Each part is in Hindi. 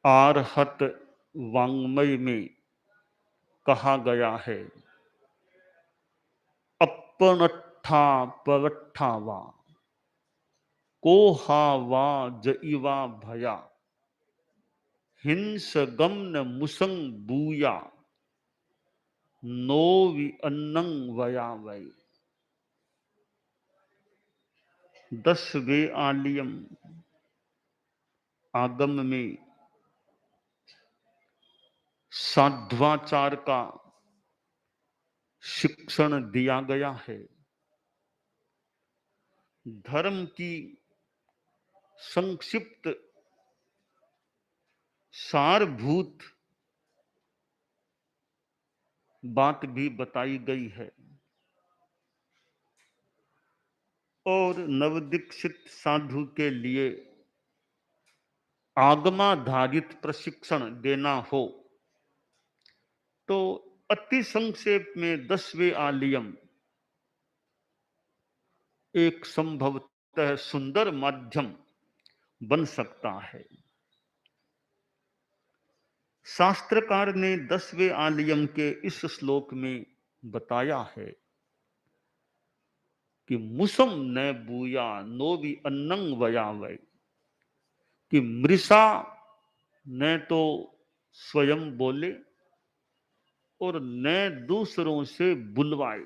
आरहत वाङ्मय में कहा गया है, अपनट्ठा परट्ठा वा को हा वा जइवा भया हिंस गमन मुसंग बूया नो वि अन्नंग वया वै। 10वें आलियम आगम में साध्वाचार का शिक्षण दिया गया है। धर्म की संक्षिप्त सारभूत बात भी बताई गई है और नवदीक्षित साधु के लिए आगमाधारित प्रशिक्षण देना हो तो अति संक्षेप में 10वें आलियम एक संभवतः सुंदर माध्यम बन सकता है। शास्त्रकार ने 10वें आलियम के इस श्लोक में बताया है कि मुसम न बूया नो भी अन्नंग वया वै, कि मृषा न तो स्वयं बोले और न दूसरों से बुलवाए।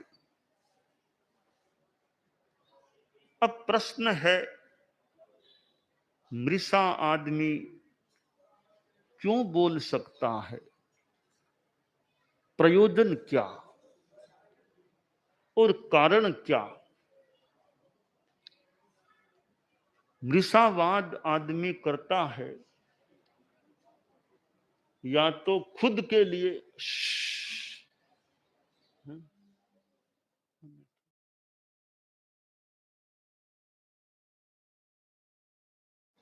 अब प्रश्न है, मृषा आदमी क्यों बोल सकता है? प्रयोजन क्या और कारण क्या? मृषावाद आदमी करता है या तो खुद के लिए,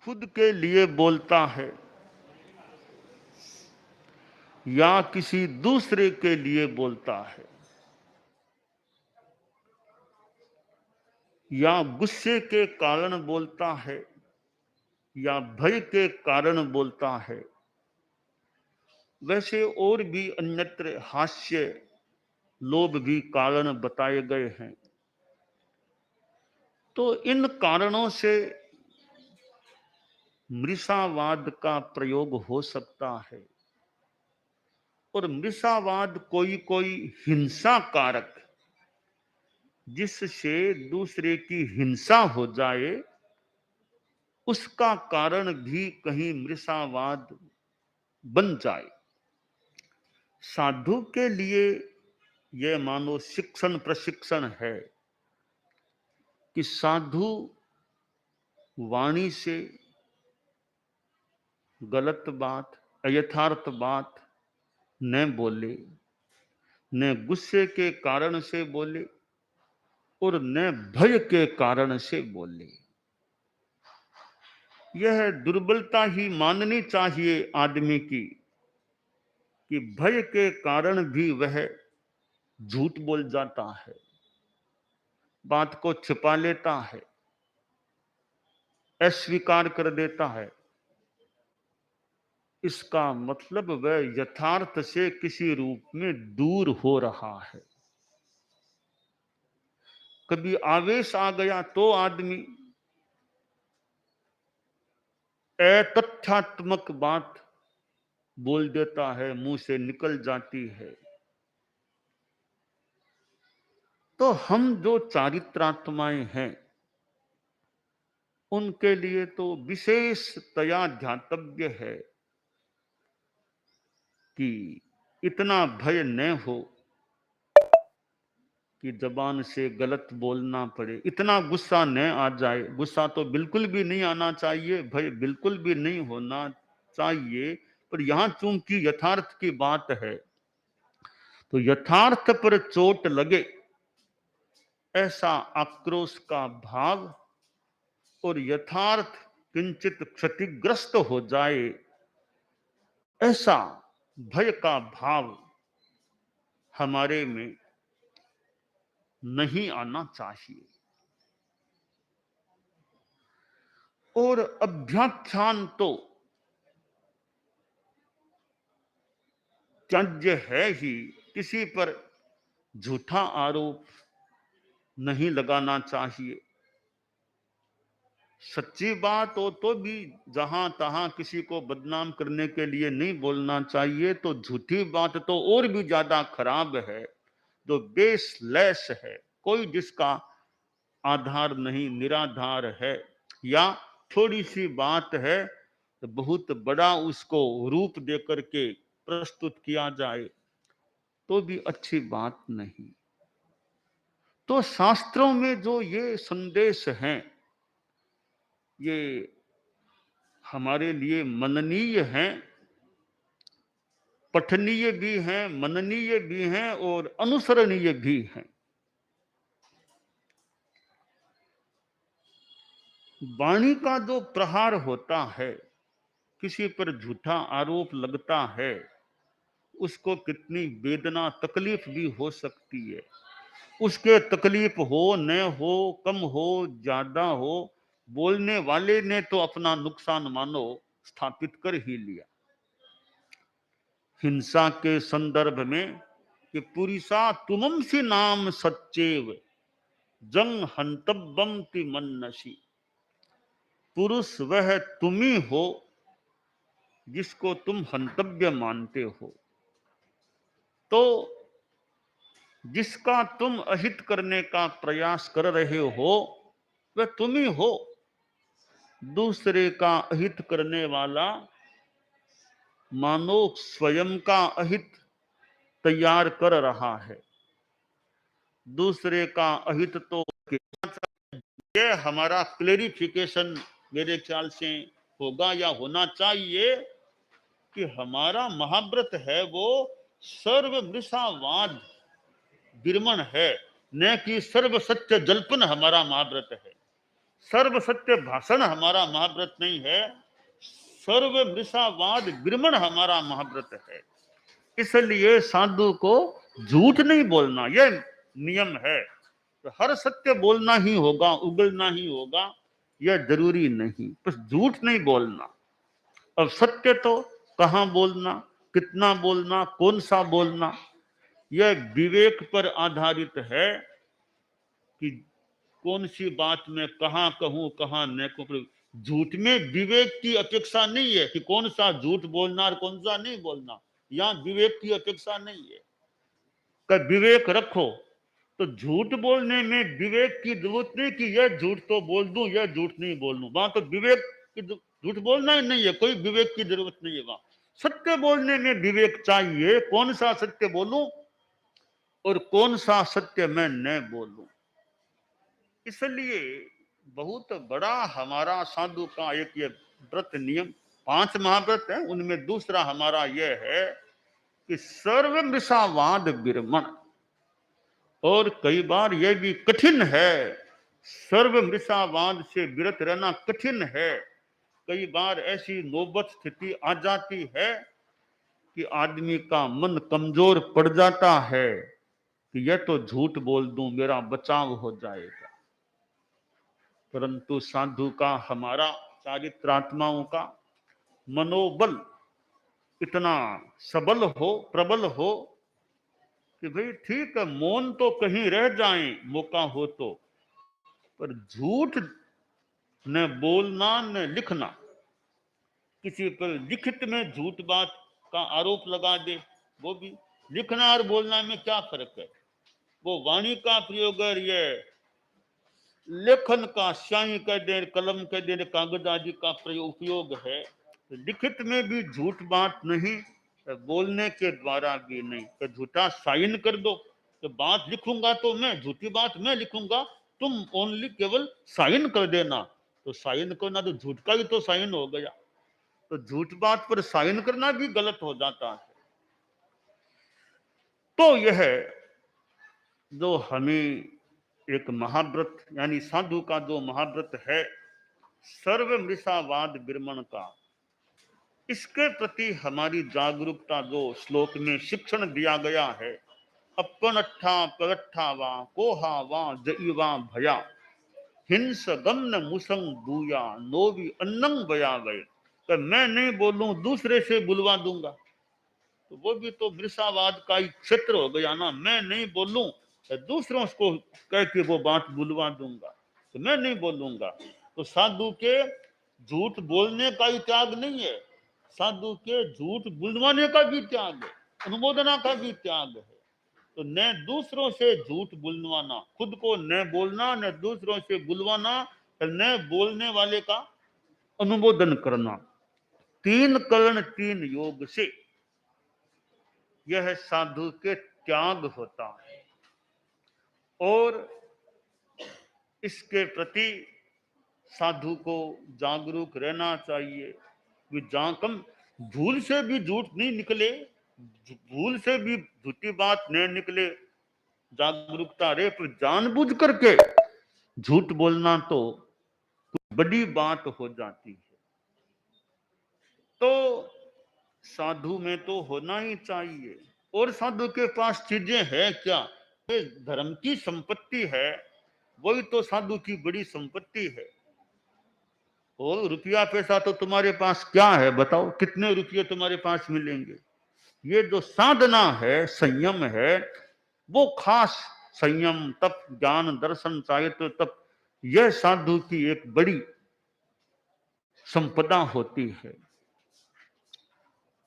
खुद के लिए बोलता है या किसी दूसरे के लिए बोलता है, या गुस्से के कारण बोलता है या भय के कारण बोलता है। वैसे और भी अन्यत्र हास्य लोभ भी कारण बताए गए हैं। तो इन कारणों से मृषावाद का प्रयोग हो सकता है और मृषावाद कोई कोई हिंसा कारक, जिससे दूसरे की हिंसा हो जाए, उसका कारण भी कहीं मृषावाद बन जाए। साधु के लिए यह मानो शिक्षण प्रशिक्षण है कि साधु वाणी से गलत बात, अयथार्थ बात न बोले, न गुस्से के कारण से बोले और न भय के कारण से बोले। यह दुर्बलता ही माननी चाहिए आदमी की कि भय के कारण भी वह झूठ बोल जाता है, बात को छिपा लेता है, अस्वीकार कर देता है। इसका मतलब वह यथार्थ से किसी रूप में दूर हो रहा है। कभी आवेश आ गया तो आदमी अतथ्यात्मक बात बोल देता है, मुंह से निकल जाती है। तो हम जो चारित्रात्माएं हैं उनके लिए तो विशेषतया ध्यातव्य है कि इतना भय न हो कि जबान से गलत बोलना पड़े, इतना गुस्सा न आ जाए। गुस्सा तो बिल्कुल भी नहीं आना चाहिए, भय बिल्कुल भी नहीं होना चाहिए, पर यहां चूंकि यथार्थ की बात है तो यथार्थ पर चोट लगे ऐसा आक्रोश का भाव और यथार्थ किंचित क्षतिग्रस्त हो जाए ऐसा भय का भाव हमारे में नहीं आना चाहिए। और अभ्याख्यान तो त्याज्य है ही। किसी पर झूठा आरोप नहीं लगाना चाहिए। सच्ची बात हो तो भी जहां तहां किसी को बदनाम करने के लिए नहीं बोलना चाहिए। तो झूठी बात तो और भी ज्यादा खराब है, जो बेसलेस है, कोई जिसका आधार नहीं, निराधार है, या थोड़ी सी बात है तो बहुत बड़ा उसको रूप देकर के प्रस्तुत किया जाए तो भी अच्छी बात नहीं। तो शास्त्रों में जो ये संदेश हैं, ये हमारे लिए मननीय हैं, पठनीय भी हैं, मननीय भी हैं और अनुसरणीय भी हैं। वाणी का जो प्रहार होता है, किसी पर झूठा आरोप लगता है, उसको कितनी वेदना तकलीफ भी हो सकती है। उसके तकलीफ हो न हो, कम हो ज्यादा हो, बोलने वाले ने तो अपना नुकसान मानो स्थापित कर ही लिया। हिंसा के संदर्भ में कि पुरुषा तुमसी नाम सच्चेव जंग हंतव्यम ति मन्नसी। पुरुष वह तुम ही हो जिसको तुम हंतव्य मानते हो। तो जिसका तुम अहित करने का प्रयास कर रहे हो वह तुम ही हो। दूसरे का अहित करने वाला मानो स्वयं का अहित तैयार कर रहा है। दूसरे का अहित तो ये हमारा क्लेरिफिकेशन मेरे ख्याल से होगा या होना चाहिए कि हमारा महाव्रत है वो सर्वमृषावाद विरमण है, न कि सर्व सत्य जल्पन हमारा महाव्रत है। सर्व सत्य भाषण हमारा महाव्रत नहीं है, सर्व मृषावाद विरमण हमारा महाव्रत है। इसलिए साधु को झूठ नहीं बोलना, यह नियम है। तो हर सत्य बोलना ही होगा, उगलना ही होगा, यह जरूरी नहीं, बस झूठ नहीं बोलना। अब सत्य तो कहाँ बोलना, कितना बोलना, कौन सा बोलना, यह विवेक पर आधारित है कि कौन सी बात में कहाँ कहूं कहाँ न कहूं। झूठ में विवेक की अपेक्षा नहीं है कि कौन सा झूठ बोलना और कौन सा नहीं बोलना, यहां विवेक की अपेक्षा नहीं है। का विवेक रखो तो झूठ बोलने में विवेक की जरूरत नहीं कि यह झूठ तो बोल दूं यह झूठ नहीं बोल दूं। वहां तो विवेक की झूठ बोलना ही नहीं है, कोई विवेक की जरूरत नहीं है। वहां सत्य बोलने में विवेक चाहिए, कौन सा सत्य बोलूं और कौन सा सत्य मैं न बोलूं। इसलिए बहुत बड़ा हमारा साधु का एक ये व्रत नियम, 5 महाव्रत है, उनमें दूसरा हमारा यह है कि सर्व मृषावाद विरमण। और कई बार यह भी कठिन है, सर्व मृषावाद से विरत रहना कठिन है। कई बार ऐसी नौबत स्थिति आ जाती है कि आदमी का मन कमजोर पड़ जाता है कि यह तो झूठ बोल दूं मेरा बचाव हो जाएगा। परंतु साधु का, हमारा चारित्रात्माओं का मनोबल इतना सबल हो, प्रबल हो कि भाई ठीक है, मौन तो कहीं रह जाएं मौका हो तो, पर झूठ न बोलना न लिखना। किसी पर लिखित में झूठ बात का आरोप लगा दे, वो भी लिखना और बोलना में क्या फर्क है। वो वाणी का प्रयोग है, ये लेखन का स्याही कह दे, कलम कह दे, कागज आदि का उपयोग है। तो लिखित में भी झूठ बात नहीं, बोलने के द्वारा भी नहीं। तो झूठा साइन कर दो, तो बात लिखूंगा तो मैं, झूठी बात मैं लिखूंगा, तुम ओनली केवल साइन कर देना। तो साइन करना तो झूठ का ही तो साइन हो गया। तो झूठ बात पर साइन करना भी गलत हो जाता है। तो यह जो हमें एक महाव्रत यानी साधु का जो महाव्रत है सर्व मृषावाद विरमण का, इसके प्रति हमारी जागरूकता जो श्लोक में शिक्षण दिया गया है, अपन अट्ठा परट्ठा वा कोहा वा जईवा भया हिंस गमन मुसंग दूया नोवी अन्नंग बया गए। तो मैं नहीं बोलूं दूसरे से बुलवा दूंगा। तो वो भी तो मृषावाद का ही क्षेत्र हो गया ना। मैं नहीं बोलूं तो दूसरों को कह के वो बात बुलवा दूंगा, तो मैं नहीं बोलूंगा। तो साधु के झूठ बोलने का ही त्याग नहीं है, साधु के झूठ बुलवाने का भी त्याग है, अनुमोदना का भी त्याग है। तो न दूसरों से झूठ बुलवाना, खुद को न बोलना, न दूसरों से बुलवाना, न बोलने वाले का अनुमोदन करना। तीन कर्ण तीन योग से यह साधु के त्याग होता है। और इसके प्रति साधु को जागरूक रहना चाहिए कि जहां कम भूल से भी झूठ नहीं निकले, भूल से भी झूठी बात नहीं निकले, जागरूकता रहे, पर जानबूझ करके झूठ बोलना तो बड़ी बात हो जाती है। तो साधु में तो होना ही चाहिए। और साधु के पास चीजें है क्या? ये धर्म की संपत्ति है, वही तो साधु की बड़ी संपत्ति है। और रुपया पैसा तो तुम्हारे पास क्या है बताओ, कितने रुपये तुम्हारे पास मिलेंगे? ये जो साधना है, संयम है, वो खास संयम, तप, ज्ञान, दर्शन, साहित्य, तप, यह साधु की एक बड़ी संपदा होती है।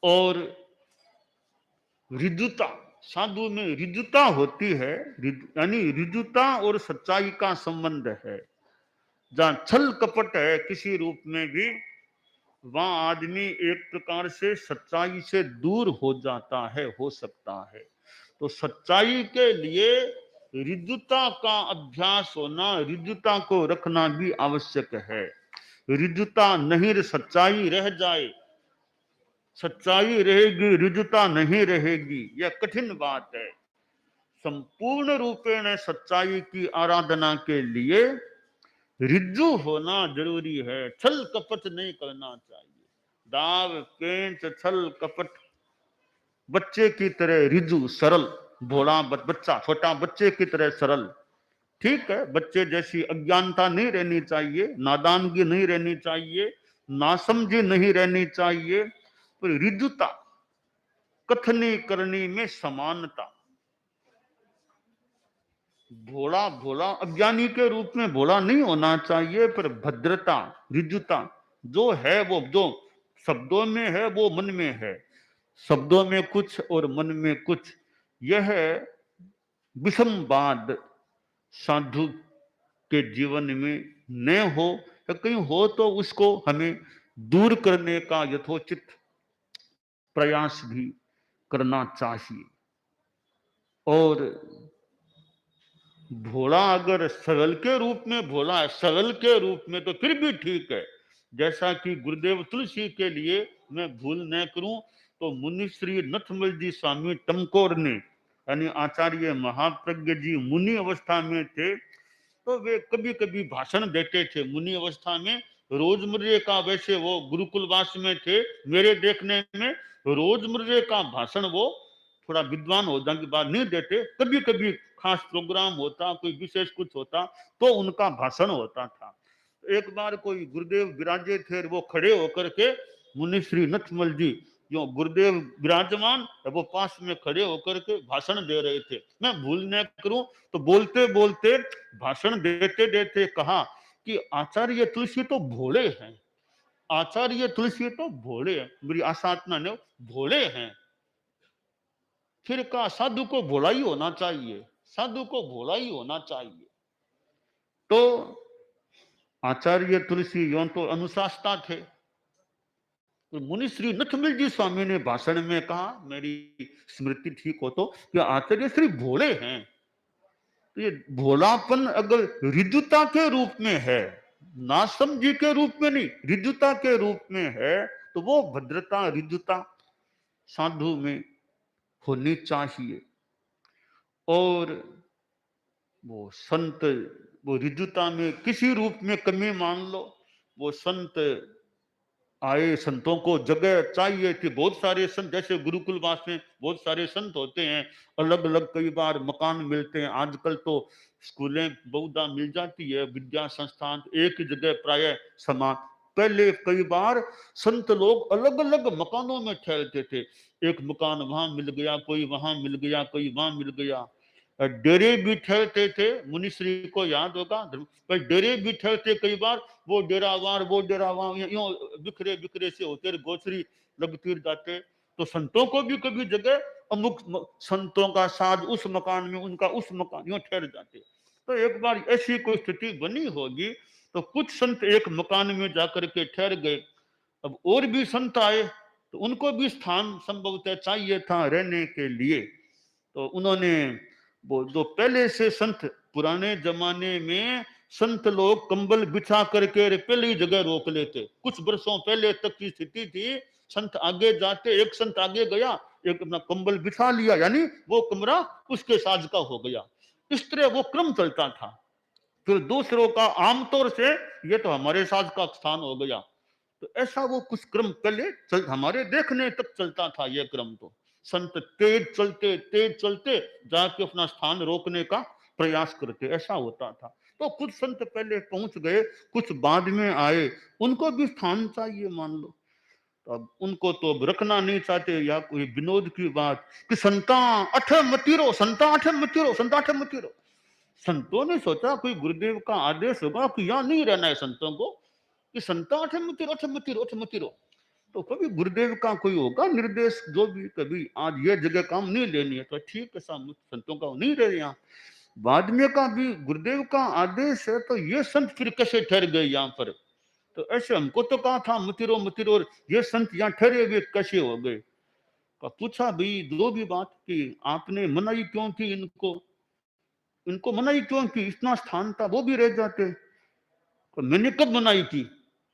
और रिजुता, साधु में रिजुता होती है, यानी रिजुता और सच्चाई का संबंध है। जहां छल कपट है किसी रूप में भी, वहां आदमी एक प्रकार से सच्चाई से दूर हो जाता है, हो सकता है। तो सच्चाई के लिए रिजुता का अभ्यास होना, रिजुता को रखना भी आवश्यक है। रिजुता नहीं, सच्चाई रह जाए, सच्चाई रहेगी, रिजुता नहीं रहेगी, यह कठिन बात है। संपूर्ण रूपेण सच्चाई की आराधना के लिए रिज्जू होना जरूरी है, छल कपट नहीं करना चाहिए। दाव, पेंच, छल कपट, बच्चे की तरह रिज्जू, सरल, भोला बच्चा, छोटा बच्चे की तरह सरल, ठीक है, बच्चे जैसी अज्ञानता नहीं रहनी चाहिए, नादानगी नहीं रहनी चाहिए, नासमझी नहीं रहनी चाहिए, पर रिजुता, कथनी करनी में समानता। भोला भोला अज्ञानी के रूप में भोला नहीं होना चाहिए, पर भद्रता, रिजुता जो है, वो जो शब्दों में है वो मन में है, शब्दों में कुछ और मन में कुछ, यह विषमवाद साधु के जीवन में न हो, या कहीं हो तो उसको हमें दूर करने का यथोचित प्रयास भी करना चाहिए। और भोला अगर सरल के रूप में भोला है, सरल के रूप में, तो फिर भी ठीक है। जैसा कि गुरुदेव तुलसी के लिए मैं भूल न करूं, तो मुनिश्री नथमल जी स्वामी टमकोर ने, यानी आचार्य महाप्रज्ञ जी मुनि अवस्था में थे, तो वे कभी कभी भाषण देते थे मुनि अवस्था में, रोजमर्रे का, वैसे वो गुरुकुलवास में थे, मेरे देखने में रोजमर्रे का भाषण वो थोड़ा विद्वान होने के बाद नहीं देते, कभी कभी खास प्रोग्राम होता, कोई विशेष कुछ होता, तो उनका भाषण होता था। एक बार कोई गुरुदेव विराजे थे, वो खड़े होकर के, मुनि श्री नथमल जी जो गुरुदेव विराजमान, वो पास में खड़े होकर के भाषण दे रहे थे। मैं भूल न करूं तो बोलते बोलते, भाषण देते देते कहा कि आचार्य तुलसी तो भोले हैं, आचार्य तुलसी तो भोले हैं, मेरी आसाधना ने भोले हैं। फिर कहा साधु को भोला ही होना चाहिए, साधु को भोला ही होना चाहिए। तो आचार्य तुलसी यों तो अनुशासता थे, तो मुनि श्री नथमल जी स्वामी ने भाषण में कहा, मेरी स्मृति ठीक हो तो, कि आचार्य श्री भोले हैं। तो ये भोलापन अगर रिजुता के रूप में है, नासमझी के रूप में नहीं, रिजुता के रूप में है, तो वो भद्रता, रिजुता साधु में होनी चाहिए। और वो संत, वो रिजुता में किसी रूप में कमी मान लो, वो संत आए, संतों को जगह चाहिए थी, बहुत सारे संत, जैसे गुरुकुलवास में बहुत सारे संत होते हैं, अलग अलग कई बार मकान मिलते हैं, आजकल तो स्कूलें बहुधा मिल जाती है, विद्या संस्थान एक ही जगह प्राय समा पहले कई बार संत लोग अलग अलग मकानों में ठहरते थे। एक मकान वहां मिल गया, कोई वहां मिल गया, कोई वहां मिल गया। डेरे भी ठहरते थे, मुनिश्री को याद होगा, पर डेरे भी ठहरते कई बार, वो डेरावार वो डेरावार, यूं बिखरे बिखरे से होते रहे, गोचरी लगती जाते। तो संतों को भी कभी जगह अमुक संतों का साथ उस मकान में, उनका उस मकान, यूं ठहर जाते। तो एक बार ऐसी कोई स्थिति बनी होगी, तो कुछ संत एक मकान में जाकर के ठहर गए। अब और भी संत आए, तो उनको भी स्थान संभवतः चाहिए था रहने के लिए। तो उन्होंने, वो जो पहले से संत, पुराने जमाने में संत लोग कंबल बिछा करके पहले ही जगह रोक लेते। कुछ वर्षों पहले तक की स्थिति थी, संत आगे जाते, एक संत आगे गया, एक अपना कंबल बिछा लिया, यानी वो कमरा उसके साज का हो गया। इस तरह वो क्रम चलता था। फिर दूसरों का आमतौर से ये तो हमारे साज का स्थान हो गया। तो ऐसा वो कुछ क्रम पहले हमारे देखने तक चलता था। ये क्रम तो संत तेज चलते जाके अपना स्थान रोकने का प्रयास करते, ऐसा होता था। तो कुछ संत पहले पहुंच गए, कुछ बाद में आए, उनको भी स्थान चाहिए मान लो। तो अब उनको तो अब रखना नहीं चाहते, या कोई विनोद की बात कि संता अठे मतीरो, संता अठे मतीरो, संता अठे मतीरो। संतों ने सोचा कोई गुरुदेव का आदेश होगा कि यहाँ नहीं रहना है संतों को, कि संता अठे मतीरो, अठे मतीरो, अठे मतीरो। तो कभी गुरुदेव का कोई होगा निर्देश, जो भी कभी आज ये जगह काम नहीं लेनी है, तो ठीक है, संतों का नहीं रहे यहाँ। बाद में का भी गुरुदेव का आदेश है, तो ये संत फिर कैसे ठहर गए यहाँ पर? तो ऐसे हमको तो कहा था मतिरो मतिरो, ये संत यहाँ ठहरे हुए कैसे हो गए? तो पूछा भाई दो भी बात कि आपने मनाई क्यों की इनको, इनको मनाई क्यों की? इतना स्थान था, वो भी रह जाते। तो मैंने कब मनाई की?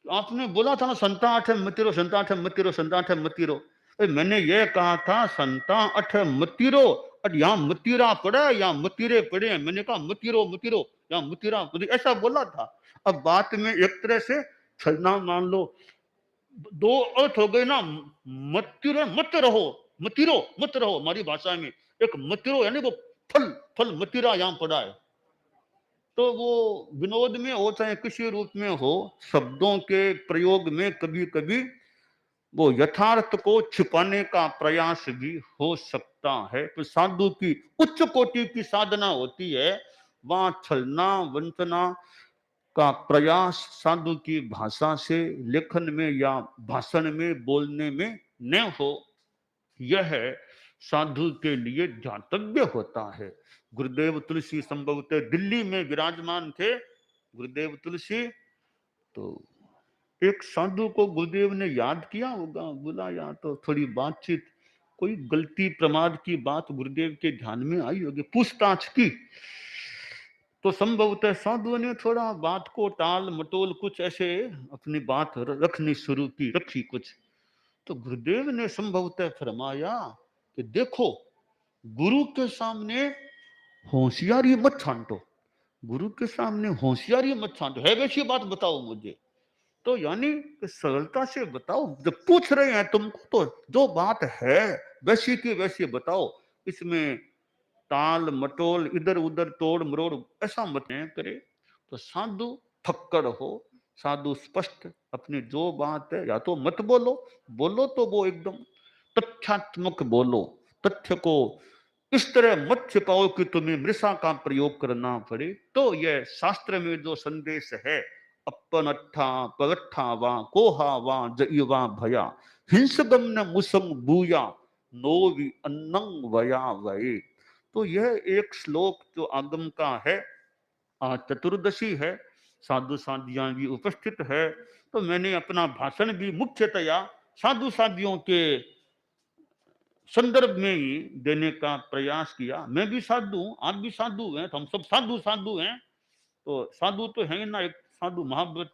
आपने बोला था ना संता अठ मतिरो, संता अठ मतिरो, संता अठ मतिरो। मैंने ये कहा था संता अठ मतिरो, और यहाँ मतीरा पड़े, यहाँ मतीरे पड़े हैं। मैंने कहा मतीरो मतीरो, यहाँ मतीरा, ऐसा बोला था। अब बात में एक तरह से छलना मान लो, दो अर्थ हो गए ना। मतिरो मत रहो, मतीरो मत रहो हमारी भाषा में। एक मतिरो यानी वो फल, फल मतीरा यहाँ पड़ा है। तो वो विनोद में हो चाहे किसी रूप में हो, शब्दों के प्रयोग में कभी कभी वो यथार्थ को छिपाने का प्रयास भी हो सकता है। तो साधु की उच्च कोटि की साधना होती है, वहां छलना वंचना का प्रयास साधु की भाषा से, लेखन में या भाषण में, बोलने में न हो। यह साधु के लिए ध्यातव्य होता है। गुरुदेव तुलसी संभवतः दिल्ली में विराजमान थे, गुरुदेव तुलसी। तो एक साधु को गुरुदेव ने याद किया होगा, बुलाया, तो थोड़ी बातचीत, कोई गलती प्रमाद की बात गुरुदेव के ध्यान में आई होगी, पूछताछ की। तो संभवतः साधु ने थोड़ा बात को टाल मटोल कुछ ऐसे अपनी बात रखनी शुरू की, रखी कुछ। तो गुरुदेव ने संभवतः फरमाया कि देखो, गुरु के सामने होशियारी मत छांटो, गुरु के सामने होशियारी मत छांटो, है वैसी बात बताओ मुझे। तो यानी कि सरलता से बताओ, जब पूछ रहे हैं तुमको तो जो बात है वैसी की वैसी बताओ, इसमें ताल मटोल इधर उधर तोड़ मरोड़ ऐसा मत करे। तो साधु फक्कड़ हो, साधु स्पष्ट अपनी जो बात है, या तो मत बोलो, बोलो तो वो एकदम तथ्यात्मक बोलो, तथ्य को इस तरह मत छिपाओ कि तुम्हें मृषा का प्रयोग करना पड़े। तो यह शास्त्र में जो संदेश है, अपनट्ठा पगट्ठा वा कोहा वा जईवा भया हिंसगम न मुसंग बूया नोवि अन्नंग वया वये। तो यह एक श्लोक जो आगम का है, आज चतुर्दशी है, साधु साधियां भी उपस्थित है। तो मैंने अपना भाषण भी मुख्यतया साधु साधियों के संदर्भ में ही देने का प्रयास किया। मैं भी साधु हूं, आप भी साधु हैं, तो हम सब साधु साधु हैं। तो साधु तो है ना, एक साधु महाव्रत